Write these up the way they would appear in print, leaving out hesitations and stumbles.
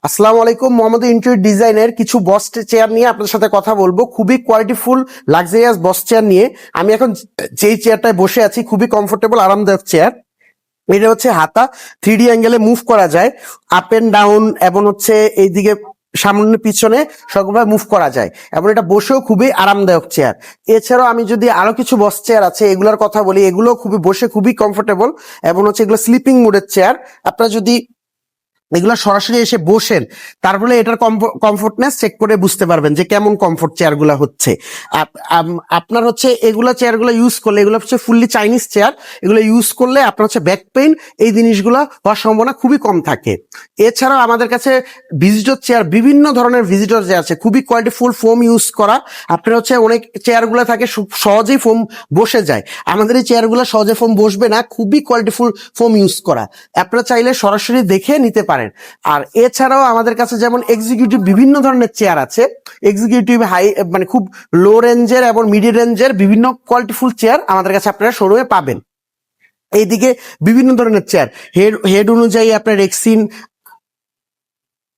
আসসালামু আলাইকুম। মোহাম্মদ ইন্টেরিয়র ডিজাইনের কিছু বস চেয়ার নিয়ে আপনাদের সাথে কথা বলবো। খুবই কোয়ালিটিফুল লাক্সারিয়াস বস চেয়ার নিয়ে। আমি এখন যেই চেয়ারটায় বসে আছি খুবই কমফোর্টেবল আরামদায়ক চেয়ার। এটা হচ্ছে হাতা 3D অ্যাঙ্গেলে মুভ করা যায়, আপ এন্ড ডাউন এবং হচ্ছে এইদিকে সামনে পিছনে সবভাবে মুভ করা যায় এবং এটা বসেও খুবই আরামদায়ক চেয়ার। এছাড়াও আমি যদি আরো কিছু বস চেয়ার আছে এগুলোর কথা বলি, এগুলো খুবই বসে খুবই কমফোর্টেবল এবং হচ্ছে এগুলো স্লিপিং মোডের চেয়ার। আপনারা যদি এগুলা সরাসরি এসে বসেন তারপরে এটার কমফোর্টনেস চেক করে বুঝতে পারবেন যে কেমন কমফোর্ট চেয়ার গুলা হচ্ছে। আপনার হচ্ছে এগুলা চেয়ার গুলা ইউজ করলে, এগুলো হচ্ছে ফুললি চাইনিজ চেয়ার, এগুলো ইউজ করলে আপনার হচ্ছে ব্যাক পেইন এই জিনিসগুলা হওয়ার সম্ভাবনা খুবই কম থাকে। এছাড়াও আমাদের কাছে ভিজিটর চেয়ার, বিভিন্ন ধরনের ভিজিটর চেয়ার আছে, খুবই কোয়ালিটিফুল ফোম ইউজ করা। আপনার হচ্ছে অনেক চেয়ার গুলা থাকে সহজেই ফোম বসে যায়, আমাদের এই চেয়ার গুলা সহজে ফোম বসবে না, খুবই কোয়ালিটিফুল ফোম ইউজ করা। আপনারা চাইলে সরাসরি দেখে নিতে পারেন। আর এছাড়াও আমাদের কাছে যেমন এক্সিকিউটিভ বিভিন্ন ধরনের চেয়ার আছে, এক্সিকিউটিভ হাই মানে খুব লো রেঞ্জের এবং মিডিয়াম রেঞ্জের বিভিন্ন কোয়ালিটিফুল চেয়ার আমাদের কাছে আপনারা শোরুমে পাবেন। এইদিকে বিভিন্ন ধরনের চেয়ার হেড অনুযায়ী আপনার রেক্সিন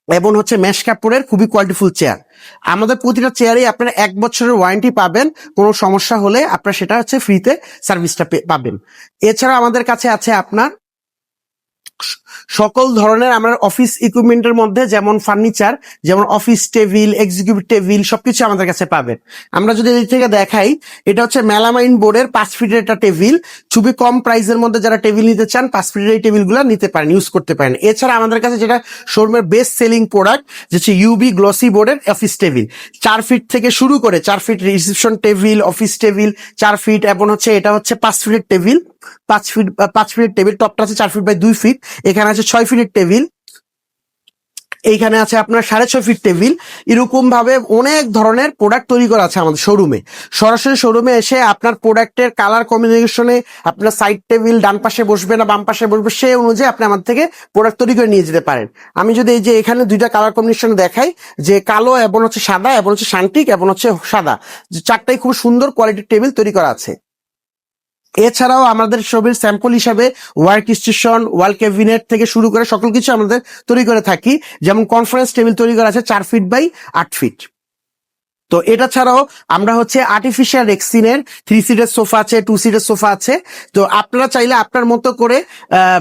এবং হচ্ছে মেশ কাপড়ের খুবই কোয়ালিটিফুল চেয়ার। আমাদের প্রতিটা চেয়ারে আপনারা 1 বছরের ওয়ারেন্টি পাবেন, কোনো সমস্যা হলে আপনারা সেটা হচ্ছে ফ্রিতে সার্ভিসটা পাবেন। এছাড়া আমাদের কাছে আছে আপনার সকল ধরনের আমরা অফিস ইকুইপমেন্টের মধ্যে যেমন ফার্নিচার, যেমন অফিস টেবিল, এক্সিকিউটিভ টেবিল সবকিছু আমাদের কাছে পাবেন। আমরা যদি এদিক থেকে দেখাই, এটা হচ্ছে মেলামাইন বোর্ডের 5 ফিটের একটা টেবিল। খুবই কম প্রাইসের মধ্যে যারা টেবিল নিতে চান 5 ফিটের এই টেবিলগুলো নিতে পারেন, ইউজ করতে পারেন। এছাড়া আমাদের কাছে যেটা শোরুমের বেস্ট সেলিং প্রোডাক্ট হচ্ছে ইউবি গ্লসি বোর্ডের অফিস টেবিল। 4 ফিট থেকে শুরু করে 4 feet reception table, office table 4 feet এবং হচ্ছে এটা হচ্ছে 5 ফিটের টেবিল। 5 ফিটের টেবিল, টপটা আছে 4 ফিট বাই 2 ফিট। এখানে আছে 6 ফিটের টেবিল, এইখানে আছে আপনার 6.5 ফিট টেবিল। এরকম ভাবে অনেক ধরনের প্রোডাক্ট তৈরি করা আছে আমাদের শোরুমে। সরাসরি শোরুমে এসে আপনার প্রোডাক্টের কালার কম্বিনেশনে আপনার সাইড টেবিল ডান পাশে বসবে না বাম পাশে বসবে সেই অনুযায়ী আপনি আমাদের থেকে প্রোডাক্ট তৈরি করে নিয়ে যেতে পারেন। আমি যদি এই যে এখানে দুইটা কালার কম্বিনেশন দেখাই, যে কালো এবং হচ্ছে সাদা এবং হচ্ছে শান্তিক এবং হচ্ছে সাদা, চারটাই খুব সুন্দর কোয়ালিটির টেবিল তৈরি করা আছে। এছাড়াও আমাদের ছবির স্যাম্পল হিসাবে ওয়ার্ক স্টেশন, ওয়াল ক্যাবিনেট থেকে শুরু করে সকল কিছু আমাদের তৈরি করে থাকি। যেমন কনফারেন্স টেবিল তৈরি করা আছে 4 ফিট বাই 8 ফিট। তো এটা ছাড়াও আমরা হচ্ছে আর্টিফিশিয়াল রেক্সিনের 3 সিটের সোফা আছে, 2 সিটের সোফা আছে। তো আপনারা চাইলে আপনার মতো করে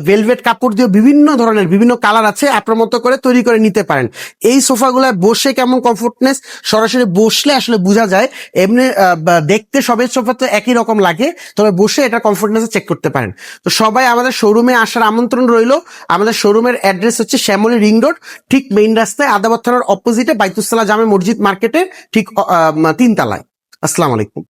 ভেলভেট কাপড় দিয়ে বিভিন্ন ধরনের বিভিন্ন কালার আছে, আপনার মতো করে তৈরি করে নিতে পারেন। এই সোফাগুলোয় বসে কেমন কমফোর্টনেস সরাসরি বসলে আসলে বোঝা যায়। এমনি দেখতে সবের সোফা তো একই রকম লাগে, তবে বসে এটা কমফোর্টনেস চেক করতে পারেন। তো সবাই আমাদের শোরুমে আসার আমন্ত্রণ রইল। আমাদের শোরুমের অ্যাড্রেস হচ্ছে শ্যামলী রিং রোড, ঠিক মেইন রাস্তায় আদাবাদ থানার অপোজিটে বাইতুসসালাহ জামে মসজিদ মার্কেটে ঠিক 3 তলায়। আসসালামু আলাইকুম।